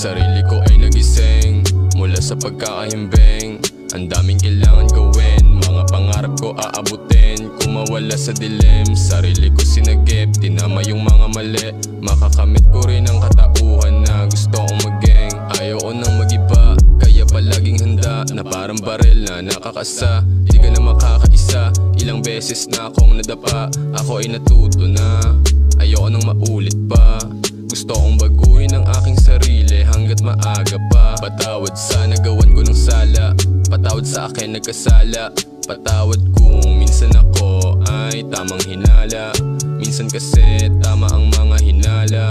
Sarili ko ay nagising mula sa pagkakahimbing. Ang daming kailangan gawin, mga pangarap ko aabutin. Kung mawala sa dilim, sarili ko sinagip. Tinama yung mga mali, makakamit ko rin ang katauhan na gusto kong maging. Ayoko nang mag-iba, kaya palaging handa na parang baril na nakakasa. Di ka na makakaisa, ilang beses na akong nadapa. Ako ay natuto na, ayoko nang maulit pa. Gusto kong baguhin ang aking sarili hanggat maaga pa. Patawad sa nagawan ko ng sala, patawad sa akin nagkasala. Patawad kung minsan ako ay tamang hinala. Minsan kasi tama ang mga hinala,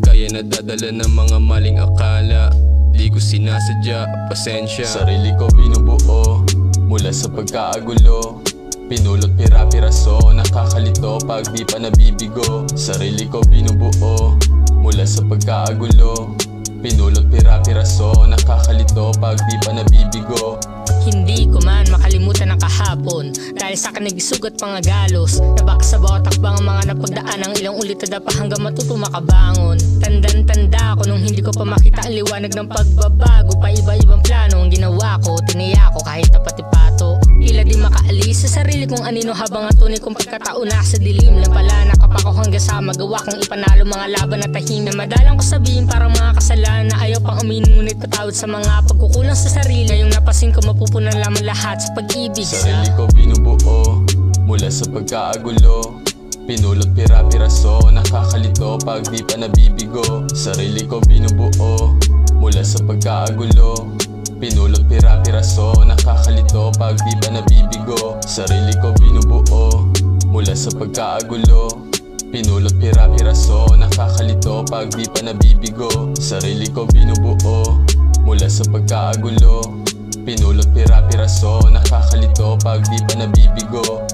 kaya nadadala ng mga maling akala. Di ko sinasadya, pasensya. Sarili ko binubuo mula sa pagkaagulo. Pinulot pira-piraso, nakakalito pag di pa nabibigo. Sarili ko binubuo mula sa pagkaagulo. Pinulot pira-piraso, nakakalito pag di pa nabibigo. Hindi ko man makalimutan ang kahapon, dahil sa akin nagisugat pangagalos. Nabak sa bawat takbang ang mga napagdaan, ang ilang ulit na dapa hanggang matuto makabangon. Tandang-tanda ko nung hindi ko pa makita ang liwanag ng pagbabago. Pa iba-ibang plano ang ginawa ko, tiniya ko kahit napatipato. Tila di makaalis sa sarili kong anino habang ang tunay kong pagkatao nasa dilim lang pala. Nakapako hanggang sa magawa kong ipanalo mga laban na tahim. Na madalang ko sabihin parang mga kasalanan na ayaw pang aminin, ngunit patawad sa mga pagkukulang sa sarili. Ngayong napasin ko mapupunan lamang lahat sa pag-ibig. Sarili ko binubuo mula sa pagkaagulo. Pinulot pira-piraso, nakakalito pag di pa nabibigo. Sarili ko binubuo mula sa pagkaagulo. Pinulot pira-piraso, nakakalito pag di pa nabibigo. Sarili ko binubuo mula sa pagkaagulo. Pinulot pira-piraso, nakakalito pag di pa nabibigo. Sarili ko binubuo mula sa pagkaagulo. Pinulot pira-piraso, nakakalito pag di pa nabibigo.